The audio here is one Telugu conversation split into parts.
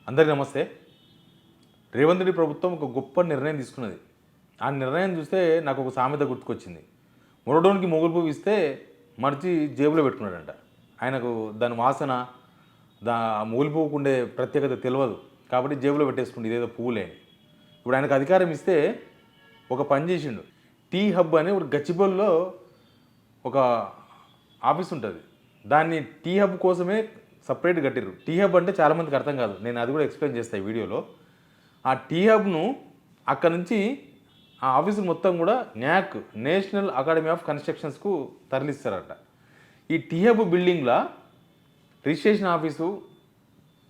అందరికీ నమస్తే. రేవంత్ రెడ్డి ప్రభుత్వం ఒక గొప్ప నిర్ణయం తీసుకున్నది. ఆ నిర్ణయం చూస్తే నాకు ఒక సామెత గుర్తుకొచ్చింది. మురడోనికి మొగులు పువ్వు ఇస్తే మడిచి జేబులో పెట్టుకున్నాడంట. ఆయనకు దాని వాసన, మొగులు పువ్వుకు ఉండే ప్రత్యేకత తెలియదు కాబట్టి జేబులో పెట్టేసుకుంటే ఇదేదో పువ్వులే. ఇప్పుడు ఆయనకు అధికారం ఇస్తే ఒక పని చేసిండు. టీ హబ్ అని ఒక గచ్చిబౌలిలో ఒక ఆఫీస్ ఉంటుంది. దాన్ని టీ హబ్ కోసమే సపరేట్ కట్టిర్రు. టీ హబ్ అంటే చాలామందికి అర్థం కాదు, నేను అది కూడా ఎక్స్ప్లెయిన్ చేస్తాను ఈ వీడియోలో. ఆ టీ హబ్ను అక్కడ నుంచి ఆ ఆఫీసు మొత్తం కూడా న్యాక్, నేషనల్ అకాడమీ ఆఫ్ కన్స్ట్రక్షన్స్కు తరలిస్తారట. ఈ టీ హబ్ బిల్డింగ్లో రిజిస్ట్రేషన్ ఆఫీసు,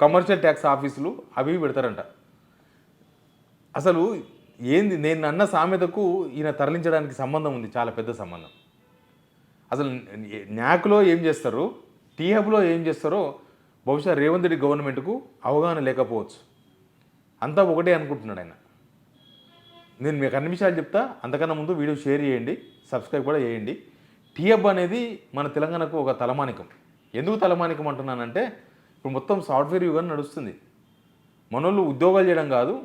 కమర్షియల్ ట్యాక్స్ ఆఫీసులు అవి పెడతారంట. అసలు ఏంది, నేను అన్న సామెతకు ఈయన తరలించడానికి సంబంధం ఉంది, చాలా పెద్ద సంబంధం. అసలు న్యాక్లో ఏం చేస్తారు, టీ హబ్లో ఏం చేస్తారో బహుశా రేవంత్ రెడ్డి గవర్నమెంట్కు అవగాహన లేకపోవచ్చు. అంతా ఒకటే అనుకుంటున్నాడు ఆయన. నేను మీకు అన్ని విషయాలు చెప్తా. అంతకన్నా ముందు వీడియో షేర్ చేయండి, సబ్స్క్రైబ్ కూడా చేయండి. టీ హబ్ అనేది మన తెలంగాణకు ఒక తలమానికం. ఎందుకు తలమానికం అంటున్నానంటే, ఇప్పుడు మొత్తం సాఫ్ట్వేర్ యుగం నడుస్తుంది. మనోళ్ళు ఉద్యోగాలు చేయడం కాదు,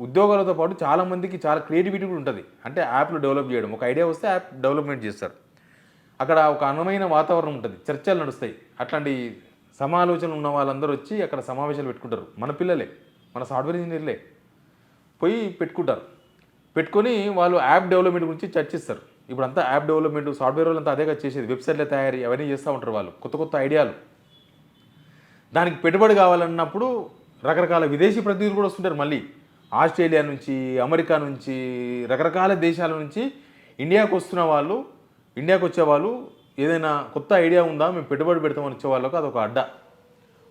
ఉద్యోగాలతో పాటు చాలామందికి చాలా క్రియేటివిటీ కూడా ఉంటుంది. అంటే యాప్లు డెవలప్ చేయడం, ఒక ఐడియా వస్తే యాప్ డెవలప్మెంట్ చేస్తారు. అక్కడ ఒక అందమైన వాతావరణం ఉంటుంది, చర్చలు నడుస్తాయి. అట్లాంటి సమాలోచనలు ఉన్న వాళ్ళందరూ వచ్చి అక్కడ సమావేశాలు పెట్టుకుంటారు. మన పిల్లలే, మన సాఫ్ట్వేర్ ఇంజనీర్లే పోయి పెట్టుకుంటారు. పెట్టుకొని వాళ్ళు యాప్ డెవలప్మెంట్ గురించి చర్చిస్తారు. ఇప్పుడు అంతా యాప్ డెవలప్మెంట్, సాఫ్ట్వేర్ వాళ్ళంతా అదేగా చేసేది. వెబ్సైట్ల తయారీ అవన్నీ చేస్తూ ఉంటారు వాళ్ళు, కొత్త కొత్త ఐడియాలు. దానికి పెట్టుబడి కావాలన్నప్పుడు రకరకాల విదేశీ ప్రతినిధులు కూడా వస్తుంటారు. మళ్ళీ ఆస్ట్రేలియా నుంచి, అమెరికా నుంచి, రకరకాల దేశాల నుంచి ఇండియాకు వస్తున్న వాళ్ళు, ఇండియాకు వచ్చేవాళ్ళు ఏదైనా కొత్త ఐడియా ఉందా, మేము పెట్టుబడి పెడతామని వచ్చే వాళ్ళకు అదొక అడ్డ.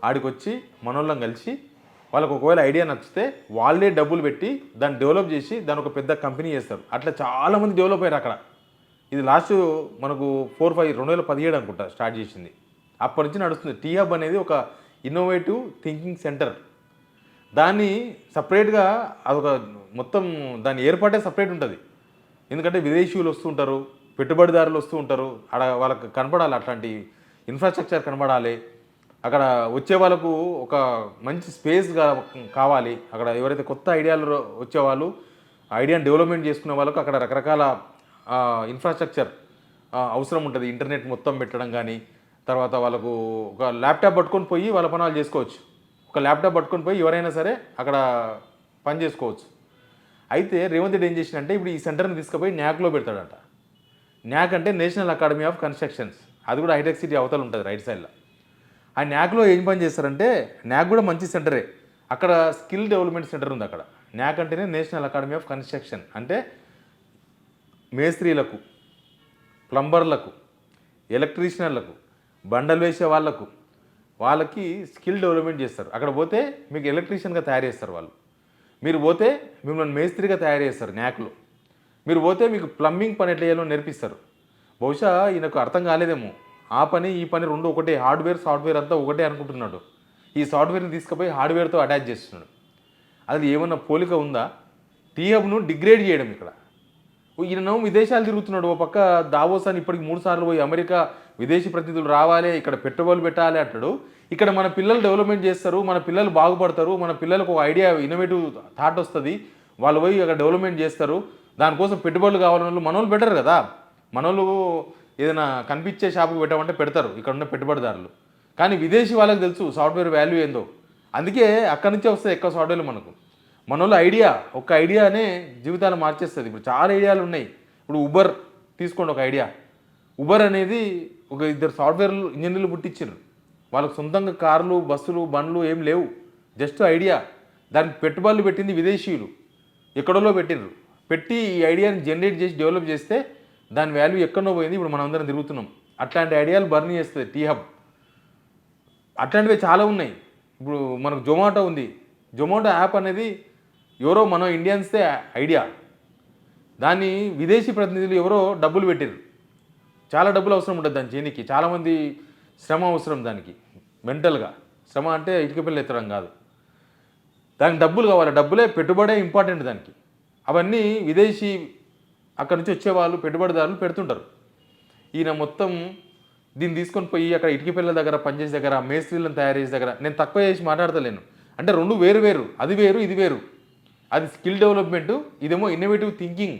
ఆడికి వచ్చి మనోళ్ళం కలిసి వాళ్ళకు ఒకవేళ ఐడియా నచ్చితే వాళ్ళే డబ్బులు పెట్టి దాన్ని డెవలప్ చేసి దాని ఒక పెద్ద కంపెనీ చేస్తారు. అట్లా చాలామంది డెవలప్ అయ్యారు అక్కడ. ఇది లాస్ట్ మనకు 2017 అనుకుంటా స్టార్ట్ చేసింది. అప్పటి నుంచి నడుస్తుంది. టీ హబ్ అనేది ఒక ఇన్నోవేటివ్ థింకింగ్ సెంటర్. దాన్ని సపరేట్గా అదొక మొత్తం దాని ఏర్పాటే సపరేట్ ఉంటుంది. ఎందుకంటే విదేశీయులు వస్తూ ఉంటారు, పెట్టుబడిదారులు వస్తూ ఉంటారు. అక్కడ వాళ్ళకి కనపడాలి, అట్లాంటి ఇన్ఫ్రాస్ట్రక్చర్ కనపడాలి. అక్కడ వచ్చే వాళ్ళకు ఒక మంచి స్పేస్ కావాలి. అక్కడ ఎవరైతే కొత్త ఐడియాలు వచ్చేవాళ్ళు, ఐడియాని డెవలప్మెంట్ చేసుకునే వాళ్ళకు అక్కడ రకరకాల ఇన్ఫ్రాస్ట్రక్చర్ అవసరం ఉంటుంది. ఇంటర్నెట్ మొత్తం పెట్టడం కానీ, తర్వాత వాళ్ళకు ఒక ల్యాప్టాప్ పట్టుకొని పోయి వాళ్ళ పనులు చేసుకోవచ్చు. ఒక ల్యాప్టాప్ పట్టుకొని పోయి ఎవరైనా సరే అక్కడ పని చేసుకోవచ్చు. అయితే రేవంత్ రెడ్డి ఏం చేసినంటే, ఇప్పుడు ఈ సెంటర్ని తీసుకుపోయి న్యాక్లో పెడతాడట. న్యాక్ అంటే నేషనల్ అకాడమీ ఆఫ్ కన్స్ట్రక్షన్స్. అది కూడా హైటెక్ సిటీ అవతల ఉంటుంది, రైట్ సైడ్లో. ఆ న్యాక్లో ఏం పని చేస్తారంటే, న్యాక్ కూడా మంచి సెంటరే. అక్కడ స్కిల్ డెవలప్మెంట్ సెంటర్ ఉంది అక్కడ. న్యాక్ అంటేనే నేషనల్ అకాడమీ ఆఫ్ కన్స్ట్రక్షన్. అంటే మేస్త్రీలకు, ప్లంబర్లకు, ఎలక్ట్రీషియన్లకు, బండలు వేసే వాళ్ళకి స్కిల్ డెవలప్మెంట్ చేస్తారు. అక్కడ పోతే మీకు ఎలక్ట్రీషియన్గా తయారు చేస్తారు వాళ్ళు. మీరు పోతే మిమ్మల్ని మేస్త్రిగా తయారు చేస్తారు న్యాక్లో. మీరు పోతే మీకు ప్లంబింగ్ పని ఎట్లా చేయాలో నేర్పిస్తారు. బహుశా ఈయనకు అర్థం కాలేదేమో, ఆ పని ఈ పని రెండు ఒకటే, హార్డ్వేర్ సాఫ్ట్వేర్ అంతా ఒకటే అనుకుంటున్నాడు. ఈ సాఫ్ట్వేర్ని తీసుకుపోయి హార్డ్వేర్తో అటాచ్ చేస్తున్నాడు. అది ఏమన్నా పోలిక ఉందా? టీ హబ్ను డిగ్రేడ్ చేయడం. ఇక్కడ ఈయన విదేశాలు తిరుగుతున్నాడు. ఓ పక్క దావోస్ అని ఇప్పటికి 3 సార్లు పోయి అమెరికా విదేశీ ప్రతినిధులు రావాలి, ఇక్కడ పెట్టుబడులు పెట్టాలి అంటాడు. ఇక్కడ మన పిల్లలు డెవలప్మెంట్ చేస్తారు, మన పిల్లలు బాగుపడతారు, మన పిల్లలకు ఒక ఐడియా, ఇన్నోవేటివ్ థాట్ వస్తుంది, వాళ్ళు పోయి అక్కడ డెవలప్మెంట్ చేస్తారు. దానికోసం పెట్టుబడులు కావాలని మనోళ్ళు పెట్టరు కదా. మనోళ్ళు ఏదైనా కనిపించే షాపుకి పెట్టామంటే పెడతారు ఇక్కడ ఉన్న పెట్టుబడిదారులు. కానీ విదేశీ వాళ్ళకి తెలుసు సాఫ్ట్వేర్ వాల్యూ ఏందో. అందుకే అక్కడి నుంచే వస్తాయి ఎక్కువ సాఫ్ట్వేర్లు మనకు. మనోళ్ళ ఐడియా, ఒక్క ఐడియానే జీవితాలు మార్చేస్తుంది. ఇప్పుడు చాలా ఐడియాలు ఉన్నాయి. ఇప్పుడు ఉబర్ తీసుకోండి, ఒక ఐడియా. ఉబర్ అనేది ఒక 2 సాఫ్ట్వేర్ ఇంజనీర్లు పుట్టించారు. వాళ్ళకు సొంతంగా కార్లు, బస్సులు, బండ్లు ఏం లేవు, జస్ట్ ఐడియా. దానికి పెట్టుబడులు పెట్టింది విదేశీయులు, ఎక్కడోలో పెట్టిర్రు. పెట్టి ఈ ఐడియాని జనరేట్ చేసి డెవలప్ చేస్తే దాని వాల్యూ ఎక్కడో పోయింది. ఇప్పుడు మనం అందరం తిరుగుతున్నాం. అట్లాంటి ఐడియాలు బర్న్ చేస్తుంది టీ హబ్. అట్లాంటివి చాలా ఉన్నాయి. ఇప్పుడు మనకు జొమాటో ఉంది. జొమాటో యాప్ అనేది ఎవరో మన ఇండియన్స్దే ఐడియా. దాన్ని విదేశీ ప్రతినిధులు ఎవరో డబ్బులు పెట్టారు. చాలా డబ్బులు అవసరం ఉంటుంది దాన్ని చేయడానికి. చాలామంది శ్రమ అవసరం దానికి, మెంటల్గా శ్రమ అంటే ఇటుక పిల్లలు ఎత్తడం కాదు. దానికి డబ్బులు కావాలి, డబ్బులే పెట్టుబడే ఇంపార్టెంట్ దానికి. అవన్నీ విదేశీ అక్కడి నుంచి వచ్చేవాళ్ళు, పెట్టుబడిదారులు పెడుతుంటారు. ఈయన మొత్తం దీన్ని తీసుకొని పోయి అక్కడ ఇటుక పిల్లల దగ్గర, పనిచేసే దగ్గర, మేస్త్రీలను తయారు చేసే దగ్గర, నేను తక్కువ చేసి మాట్లాడతలేను, అంటే రెండు వేరు వేరు, అది వేరు ఇది వేరు. అది స్కిల్ డెవలప్మెంటు, ఇదేమో ఇన్నోవేటివ్ థింకింగ్.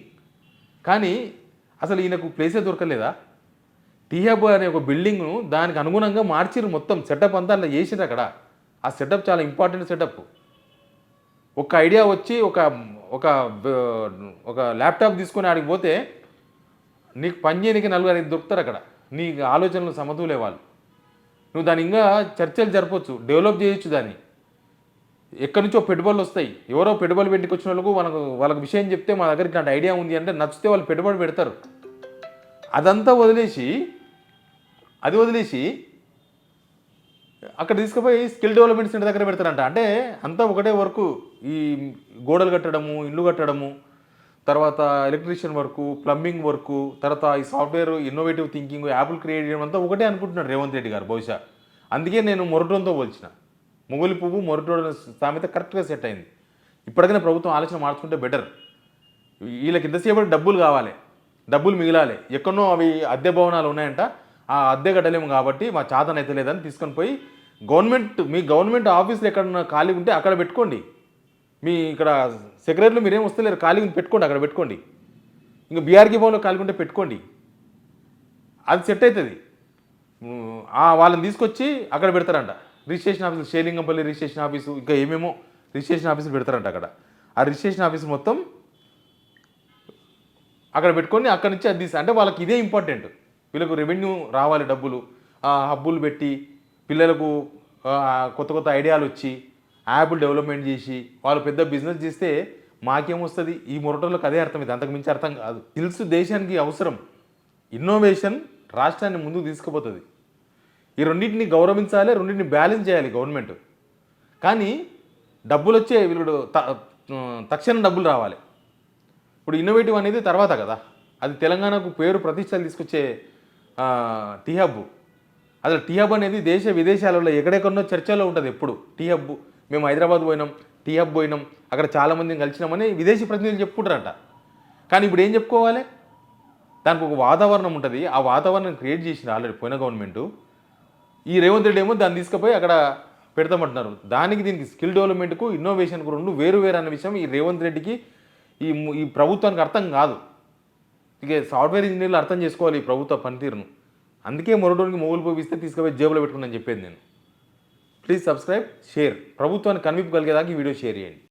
కానీ అసలు ఈయనకు ప్లేసే దొరకలేదా? టీహబ్ అనే ఒక బిల్డింగ్ను దానికి అనుగుణంగా మార్చిరు, మొత్తం సెటప్ అంతా అలా చేసిరు అక్కడ. ఆ సెటప్ చాలా ఇంపార్టెంట్ సెటప్. ఒక ఐడియా వచ్చి ఒక ఒక ఒక ల్యాప్టాప్ తీసుకొని ఆడికి పోతే నీకు పని చేయడానికి 4-5 దొరుకుతారు అక్కడ. నీ ఆలోచనలు సమతూలే వాళ్ళు. నువ్వు దాని ఇంకా చర్చలు జరపవచ్చు, డెవలప్ చేయొచ్చు దాన్ని. ఎక్కడి నుంచో పెట్టుబడులు వస్తాయి. ఎవరో పెట్టుబడులు పెట్టుకొచ్చిన వాళ్ళకు వాళ్ళకి విషయం చెప్తే మా దగ్గర ఇట్లాంటి ఐడియా ఉంది అంటే నచ్చితే వాళ్ళు పెట్టుబడి పెడతారు. అదంతా వదిలేసి అక్కడ తీసుకుపోయి స్కిల్ డెవలప్మెంట్ సెంటర్ దగ్గర పెడతారంట. అంటే అంతా ఒకటే వర్కు. ఈ గోడలు కట్టడము, ఇల్లు కట్టడము, తర్వాత ఎలక్ట్రీషియన్ వర్కు, ప్లంబింగ్ వర్కు, తర్వాత ఈ సాఫ్ట్వేర్ ఇన్నోవేటివ్ థింకింగ్, యాప్లు క్రియేట్ చేయడం అంతా ఒకటే అనుకుంటున్నాడు రేవంత్ రెడ్డి గారు బహుశా. అందుకే నేను మొరటోన్తో పోల్చిన. మొగలి పువ్వు మొరటోన్ సామెత కరెక్ట్గా సెట్ అయింది. ఇప్పటికైనా ప్రభుత్వం ఆలోచన మార్చుకుంటే బెటర్. వీళ్ళకి ఇంతసేపటి డబ్బులు కావాలి, డబ్బులు మిగిలాలి. ఎక్కడో అవి అద్దె భవనాలు ఉన్నాయంట, ఆ అద్దె కట్టలేము కాబట్టి మా చాతన అయితే లేదని తీసుకొని పోయి మీ గవర్నమెంట్ ఆఫీసులు ఎక్కడన్నా ఖాళీ ఉంటే అక్కడ పెట్టుకోండి. మీ ఇక్కడ సెక్రటరీలు మీరేం వస్తలేరు, ఖాళీ పెట్టుకోండి, అక్కడ పెట్టుకోండి. ఇంకా బీఆర్కే భవన్లో ఖాళీ ఉంటే పెట్టుకోండి, అది సెట్ అవుతుంది. వాళ్ళని తీసుకొచ్చి అక్కడ పెడతారంట. Registration office, Serilingampally registration office, ఇంకా ఏమేమో రిజిస్ట్రేషన్ ఆఫీసులు పెడతారంట అక్కడ. ఆ రిజిస్ట్రేషన్ ఆఫీసు మొత్తం అక్కడ పెట్టుకొని అక్కడి నుంచి అది అంటే వాళ్ళకి ఇదే ఇంపార్టెంట్. వీళ్ళకు రెవెన్యూ రావాలి, డబ్బులు, హబ్బులు పెట్టి పిల్లలకు కొత్త కొత్త ఐడియాలు వచ్చి యాప్లు డెవలప్మెంట్ చేసి వాళ్ళు పెద్ద బిజినెస్ చేస్తే మాకేమొస్తుంది? ఈ మొరటోళ్ళకి అదే అర్థం. ఇది అంతకు మించి అర్థం కాదు. స్కిల్స్ దేశానికి అవసరం. ఇన్నోవేషన్ రాష్ట్రాన్ని ముందుకు తీసుకుపోతుంది. ఈ రెండింటిని గౌరవించాలి, రెండింటిని బ్యాలెన్స్ చేయాలి గవర్నమెంట్. కానీ డబ్బులు వచ్చే వీళ్ళు తక్షణం డబ్బులు రావాలి. ఇప్పుడు ఇన్నోవేటివ్ అనేది తర్వాత కదా, అది తెలంగాణకు పేరు ప్రతిష్టలు తీసుకొచ్చే టీహబ్. అసలు టీహబ్ అనేది దేశ విదేశాలలో ఎక్కడెక్కడో చర్చలో ఉంటుంది ఎప్పుడు. టీహబ్, మేము హైదరాబాద్ పోయినాం, టీహబ్ పోయినాం, అక్కడ చాలామందిని కలిసినామని విదేశీ ప్రతినిధులు చెప్పుకుంటారంట. కానీ ఇప్పుడు ఏం చెప్పుకోవాలి? దానికి ఒక వాతావరణం ఉంటుంది. ఆ వాతావరణం క్రియేట్ చేసింది ఆల్రెడీ పోయిన గవర్నమెంటు. ఈ రేవంత్ రెడ్డి ఏమో దాన్ని తీసుకుపోయి అక్కడ పెడతామంటున్నారు. దీనికి స్కిల్ డెవలప్మెంట్కు ఇన్నోవేషన్కు రెండు వేరు అన్న విషయం ఈ రేవంత్ రెడ్డికి, ఈ ప్రభుత్వానికి అర్థం కాదు. ఇక సాఫ్ట్వేర్ ఇంజనీర్లు అర్థం చేసుకోవాలి ఈ ప్రభుత్వ పనితీరును. అందుకే మొరటోనికి మొగులు పోయిస్తే తీసుకుపోయి జేబులో పెట్టుకుని చెప్పేది నేను. Please subscribe, share. ప్రభుత్వాన్ని కన్విప్ కలిగేదాకా ఈ వీడియో షేర్ చేయండి.